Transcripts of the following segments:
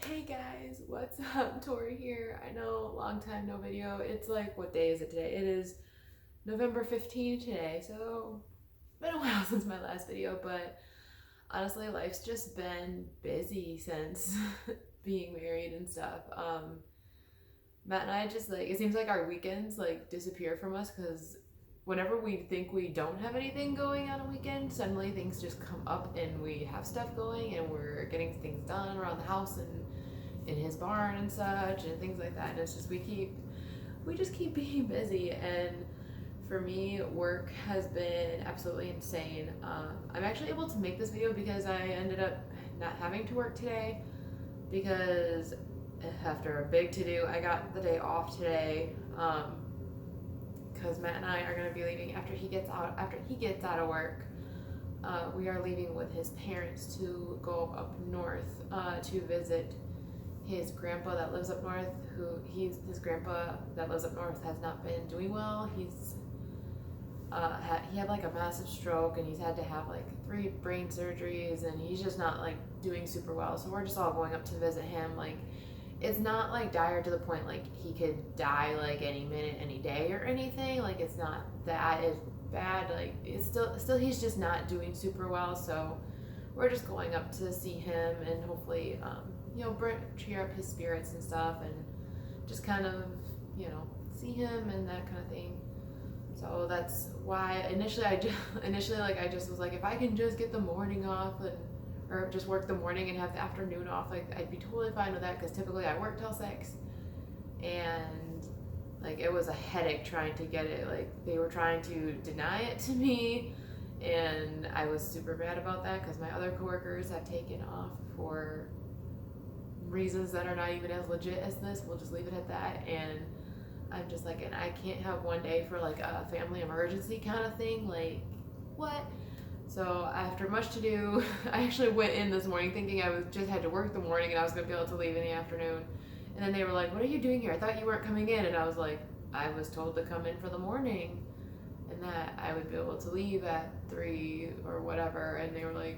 Hey guys, what's up? Tori here. I know, long time no video. It's like, what day is it today? It is November 15th today, so it's been a while since my last video, but honestly, life's just been busy since being married and stuff. Matt and I just like, it seems like our weekends like disappear from us because whenever we think we don't have anything going on a weekend, suddenly things just come up and we have stuff going and we're getting things done around the house and in his barn and such and things like that. And it's just we just keep being busy. And for me, work has been absolutely insane. I'm actually able to make this video because I ended up not having to work today because after a big to do, I got the day off today. Because Matt and I are going to be leaving after he gets out of work. We are leaving with his parents to go up north to visit his grandpa that lives up north. His grandpa that lives up north has not been doing well. He had like a massive stroke and he's had to have like 3 brain surgeries and he's just not like doing super well. So we're just all going up to visit him. Like, it's not like dire to the point like he could die like any minute, any day or anything. Like, it's not that is bad. Like, it's still he's just not doing super well. So we're just going up to see him and hopefully cheer up his spirits and stuff and just kind of see him and that kind of thing. So that's why initially I just was like, if I can just get the morning off or just work the morning and have the afternoon off, like I'd be totally fine with that because typically I work till 6 and like it was a headache trying to get it. Like, they were trying to deny it to me and I was super bad about that because my other coworkers have taken off for reasons that are not even as legit as this. We'll just leave it at that. And I'm just like, and I can't have one day for like a family emergency kind of thing. Like, what? So after much to do, I actually went in this morning thinking just had to work the morning and I was gonna be able to leave in the afternoon. And then they were like, "What are you doing here? I thought you weren't coming in." And I was like, "I was told to come in for the morning, and that I would be able to leave at 3 or whatever." And they were like,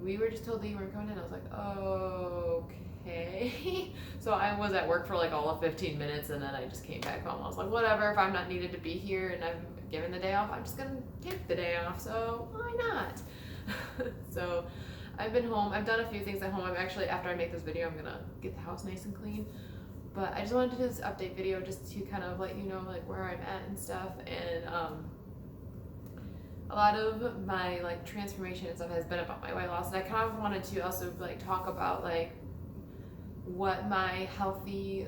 "We were just told that you weren't coming in." I was like, "Okay." So I was at work for like all of 15 minutes and then I just came back home. I was like, whatever, if I'm not needed to be here and I'm given the day off, I'm just gonna take the day off, so why not? So I've been home. I've done a few things at home. I'm actually, after I make this video, I'm gonna get the house nice and clean. But I just wanted to do this update video just to kind of let you know like where I'm at and stuff. And a lot of my like transformation and stuff has been about my weight loss, and I kind of wanted to also like talk about like what my healthy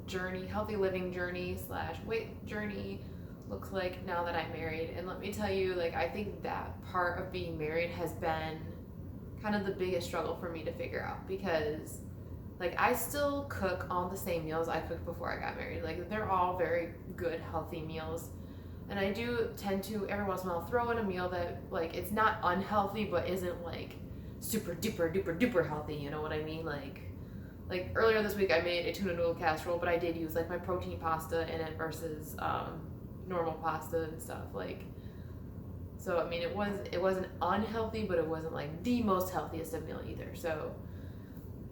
living journey / weight journey looks like now that I'm married. And let me tell you, like, I think that part of being married has been kind of the biggest struggle for me to figure out because like I still cook all the same meals I cooked before I got married. Like, they're all very good, healthy meals. And I do tend to every once in a while throw in a meal that like it's not unhealthy but isn't like super duper duper duper healthy, you know what I mean? Like earlier this week I made a tuna noodle casserole, but I did use like my protein pasta in it versus normal pasta and stuff. Like, so I mean it wasn't unhealthy, but it wasn't like the most healthiest of meal either. So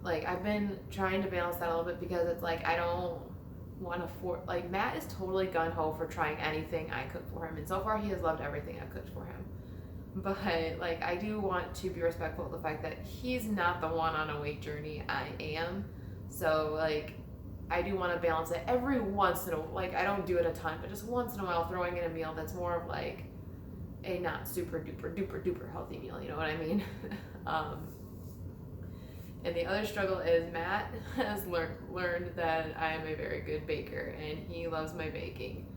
like I've been trying to balance that a little bit because it's like I don't want to like Matt is totally gun ho for trying anything I cook for him, and so far he has loved everything I've cooked for him. But like I do want to be respectful of the fact that he's not the one on a weight journey. I am. So like I do want to balance it every once in a like I don't do it a ton, but just once in a while throwing in a meal that's more of like a not super duper duper duper healthy meal. You know what I mean? And the other struggle is Matt has learned that I am a very good baker and he loves my baking.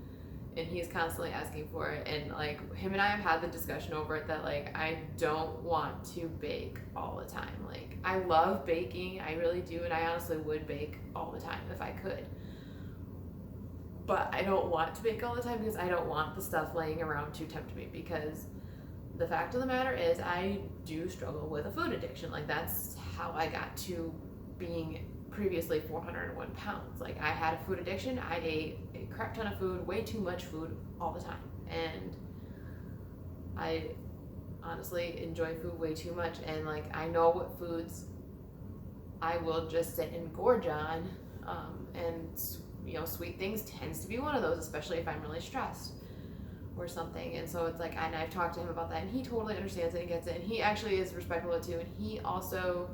And he's constantly asking for it, and like him and I have had the discussion over it that like I don't want to bake all the time. Like, I love baking, I really do, and I honestly would bake all the time if I could, but I don't want to bake all the time because I don't want the stuff laying around to tempt me. Because the fact of the matter is I do struggle with a food addiction. Like, that's how I got to being previously 401 pounds. Like, I had a food addiction. I ate a crap ton of food, way too much food all the time. And I honestly enjoy food way too much. And like, I know what foods I will just sit and gorge on. And sweet things tends to be one of those, especially if I'm really stressed or something. And so it's like, and I've talked to him about that, and he totally understands it and gets it, and he actually is respectful of it too. And he also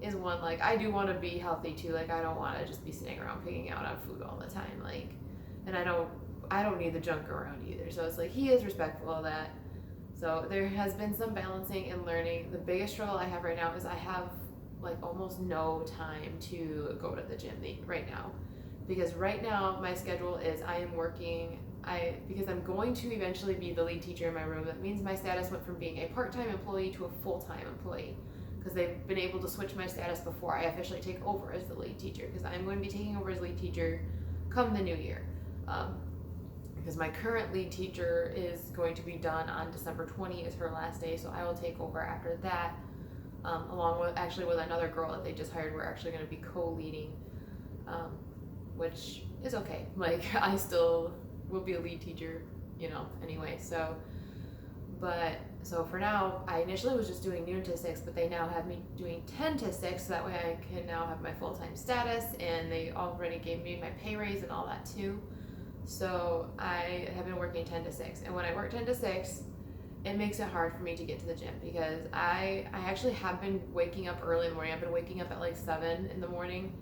is one, like, I do want to be healthy too. Like, I don't want to just be sitting around picking out on food all the time. Like, and I don't need the junk around either. So it's like, he is respectful of that. So there has been some balancing and learning. The biggest struggle I have right now is I have like almost no time to go to the gym right now, because right now my schedule is I am working. Because I'm going to eventually be the lead teacher in my room. That means my status went from being a part-time employee to a full-time employee, because they've been able to switch my status before I officially take over as the lead teacher, because I'm going to be taking over as lead teacher come the new year. Because my current lead teacher is going to be done on December 20th is her last day, so I will take over after that, along with another girl that they just hired. We're actually going to be co-leading, which is okay. Like, I still will be a lead teacher, anyway. So for now, I initially was just doing noon to 6, but they now have me doing 10 to 6, so that way I can now have my full-time status, and they already gave me my pay raise and all that too. So I have been working 10 to 6, and when I work 10 to 6, it makes it hard for me to get to the gym, because I actually have been waking up early in the morning. I've been waking up at like 7 in the morning,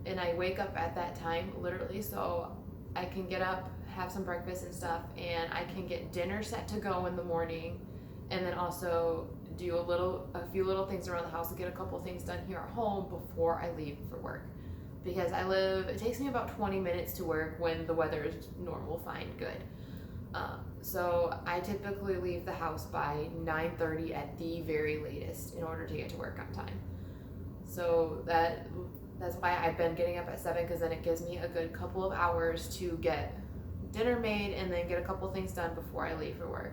and I wake up at that time literally, so I can get up, have some breakfast and stuff, and I can get dinner set to go in the morning, and then also do a few little things around the house and get a couple things done here at home before I leave for work. Because it takes me about 20 minutes to work when the weather is normal, fine, good. So I typically leave the house by 9:30 at the very latest in order to get to work on time. So that's why I've been getting up at 7, because then it gives me a good couple of hours to get dinner made and then get a couple things done before I leave for work,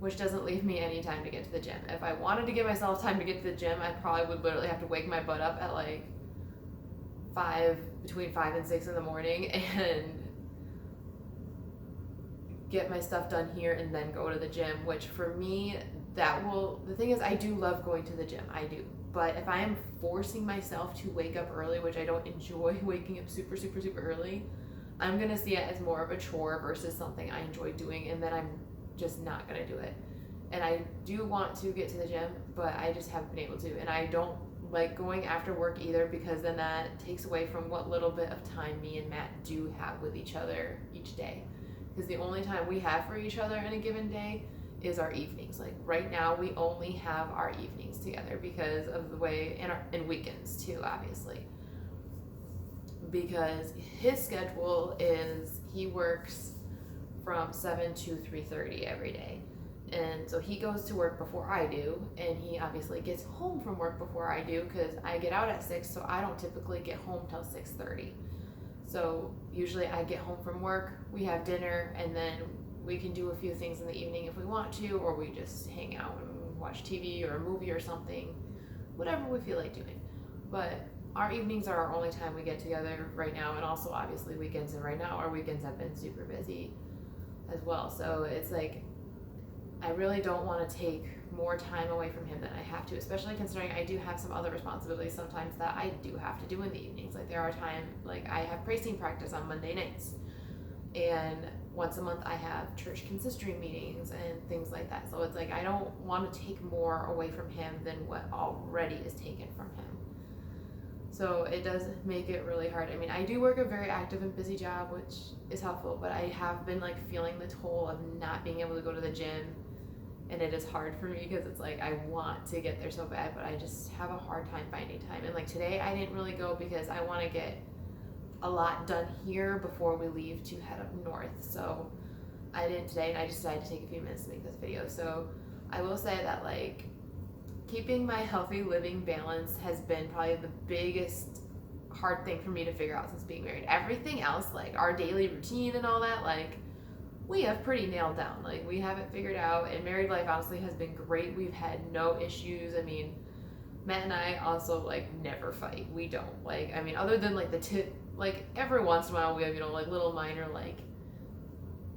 which doesn't leave me any time to get to the gym. If I wanted to give myself time to get to the gym, I probably would literally have to wake my butt up at like between 5 and 6 in the morning and get my stuff done here and then go to the gym, which for me, the thing is, I do love going to the gym, I do. But if I am forcing myself to wake up early, which I don't enjoy waking up super, super, super early, I'm going to see it as more of a chore versus something I enjoy doing, and then I'm just not going to do it. And I do want to get to the gym, but I just haven't been able to. And I don't like going after work either, because then that takes away from what little bit of time me and Matt do have with each other each day. Because the only time we have for each other in a given day is our evenings. Like right now, we only have our evenings together because of the way, and weekends too, obviously. Because his schedule is, he works from 7 to 3:30 every day. And so he goes to work before I do, and he obviously gets home from work before I do, because I get out at 6, so I don't typically get home till 6:30. So usually I get home from work, we have dinner, and then we can do a few things in the evening if we want to, or we just hang out and watch TV or a movie or something, whatever we feel like doing. But our evenings are our only time we get together right now, and also obviously weekends, and right now our weekends have been super busy as well. So it's like, I really don't want to take more time away from him than I have to, especially considering I do have some other responsibilities sometimes that I do have to do in the evenings. Like there are times, like I have praise team practice on Monday nights, and once a month I have church consistory meetings and things like that. So it's like, I don't want to take more away from him than what already is taken from him. So it does make it really hard. I mean, I do work a very active and busy job, which is helpful, but I have been like feeling the toll of not being able to go to the gym. And it is hard for me, because it's like, I want to get there so bad, but I just have a hard time finding time. And like today I didn't really go because I want to get a lot done here before we leave to head up north. So I didn't today, and I just decided to take a few minutes to make this video. So I will say that like keeping my healthy living balance has been probably the biggest hard thing for me to figure out since being married. Everything else, like our daily routine and all that, like we have pretty nailed down. Like we have it figured out, and married life honestly has been great. We've had no issues. I mean, Matt and I also like never fight. We don't, like, I mean, other than like like every once in a while we have, you know, like little minor like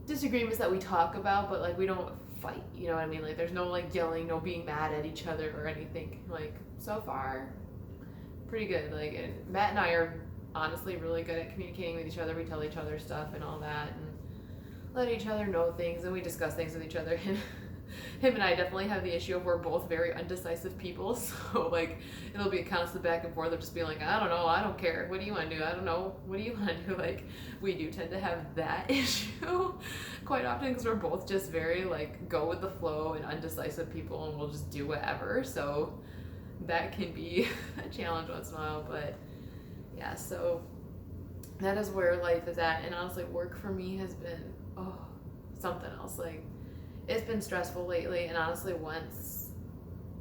disagreements that we talk about, but like we don't fight, you know what I mean? Like there's no like yelling, no being mad at each other or anything. Like so far pretty good. Like, and Matt and I are honestly really good at communicating with each other. We tell each other stuff and all that, and let each other know things, and we discuss things with each other. And him and I definitely have the issue of we're both very undecisive people, so like it'll be a constant back and forth of just being like, I don't know, I don't care, what do you want to do, I don't know, what do you want to do. Like, we do tend to have that issue quite often because we're both just very like go with the flow and undecisive people, and we'll just do whatever. So that can be a challenge once in a while. But yeah, so that is where life is at. And honestly, work for me has been something else. Like, it's been stressful lately, and honestly, once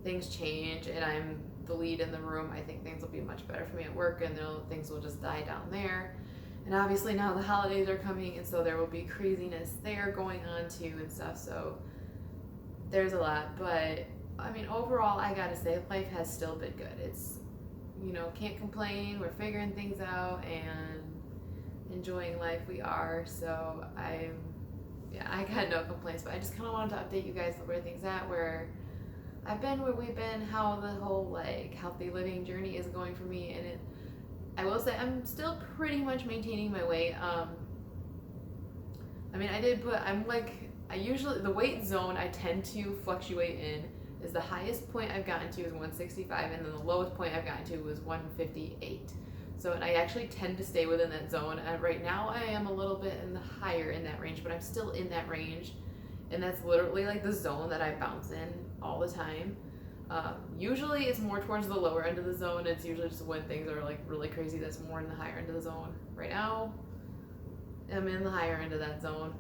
things change and I'm the lead in the room, I think things will be much better for me at work, and things will just die down there. And obviously now the holidays are coming, and so there will be craziness there going on too and stuff. So there's a lot, but I mean, overall, I gotta say, life has still been good. It's, can't complain. We're figuring things out and enjoying life. We are. So I got no complaints, but I just kind of wanted to update you guys where things at, where I've been, where we've been, how the whole like healthy living journey is going for me. And I will say I'm still pretty much maintaining my weight. I mean, the weight zone I tend to fluctuate in is the highest point I've gotten to is 165, and then the lowest point I've gotten to was 158. So, and I actually tend to stay within that zone. And right now I am a little bit higher in that range, but I'm still in that range. And that's literally like the zone that I bounce in all the time. Usually it's more towards the lower end of the zone. It's usually just when things are like really crazy that's more in the higher end of the zone. Right now, I'm in the higher end of that zone,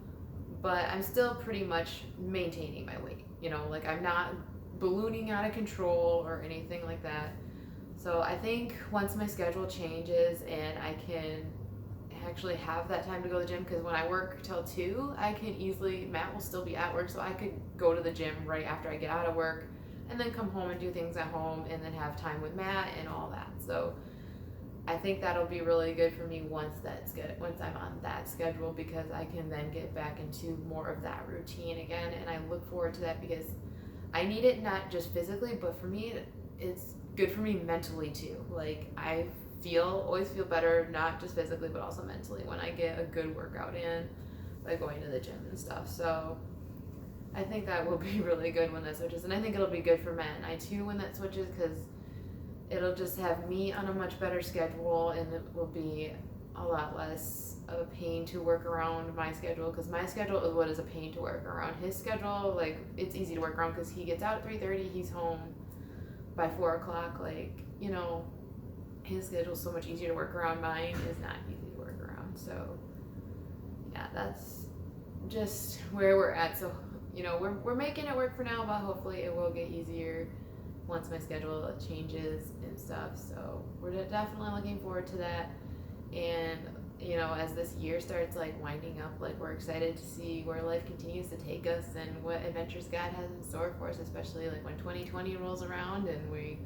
but I'm still pretty much maintaining my weight. Like, I'm not ballooning out of control or anything like that. So I think once my schedule changes and I can actually have that time to go to the gym, because when I work till 2, I can easily, Matt will still be at work, so I could go to the gym right after I get out of work and then come home and do things at home and then have time with Matt and all that. So I think that'll be really good for me once I'm on that schedule, because I can then get back into more of that routine again. And I look forward to that because I need it, not just physically, but for me, it's good for me mentally too. Like, I always feel better, not just physically, but also mentally, when I get a good workout in by going to the gym and stuff. So I think that will be really good when that switches. And I think it'll be good for Matt and I too when that switches, because it'll just have me on a much better schedule, and it will be a lot less of a pain to work around my schedule, because my schedule is what is a pain to work around. His schedule, like, it's easy to work around because he gets out at 3:30, he's home by 4 o'clock. Like, his schedule is so much easier to work around. Mine is not easy to work around. So yeah, that's just where we're at. So we're making it work for now, but hopefully it will get easier once my schedule changes and stuff. So we're definitely looking forward to that. And as this year starts like winding up, like, we're excited to see where life continues to take us and what adventures God has in store for us, especially like when 2020 rolls around and we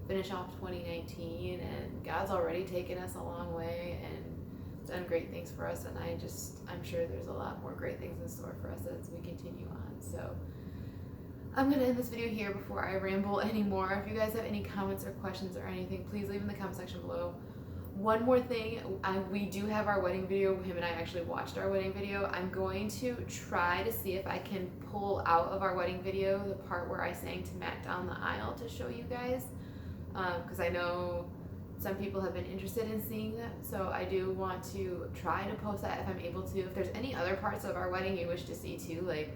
finish off 2019, and God's already taken us a long way and done great things for us. And I'm sure there's a lot more great things in store for us as we continue on. So I'm going to end this video here before I ramble anymore. If you guys have any comments or questions or anything, please leave in the comment section below. One more thing, we do have our wedding video. Him and I actually watched our wedding video. I'm going to try to see if I can pull out of our wedding video the part where I sang to Matt down the aisle to show you guys, because I know some people have been interested in seeing that. So I do want to try to post that if I'm able to. If there's any other parts of our wedding you wish to see too, like,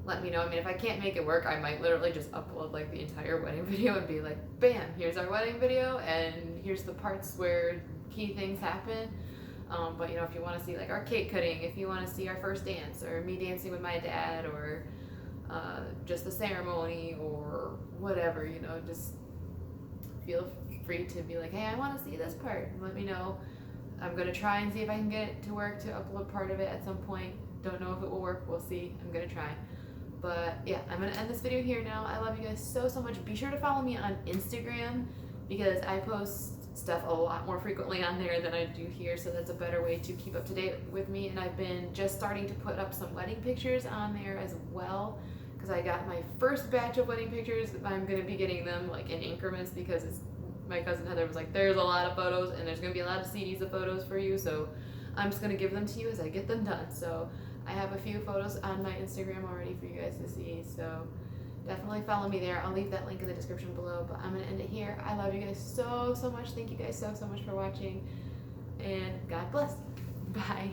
let me know. I mean, if I can't make it work, I might literally just upload like the entire wedding video and be like, bam, here's our wedding video, and here's the parts where key things happen. But if you want to see like our cake cutting, if you want to see our first dance, or me dancing with my dad, or just the ceremony, or whatever, just feel free to be like, hey, I want to see this part, let me know. I'm going to try and see if I can get it to work to upload part of it at some point. Don't know if it will work, we'll see. I'm going to try. But yeah, I'm going to end this video here now. I love you guys so much. Be sure to follow me on Instagram, because I post stuff a lot more frequently on there than I do here, so that's a better way to keep up to date with me. And I've been just starting to put up some wedding pictures on there as well, because I got my first batch of wedding pictures. I'm going to be getting them like in increments, because my cousin Heather was like, there's a lot of photos and there's gonna be a lot of CDs of photos for you, so I'm just gonna give them to you as I get them done. So I have a few photos on my Instagram already for you guys to see, so definitely follow me there. I'll leave that link in the description below, but I'm gonna end it here. I love you guys so much. Thank you guys so much for watching, and God bless. Bye.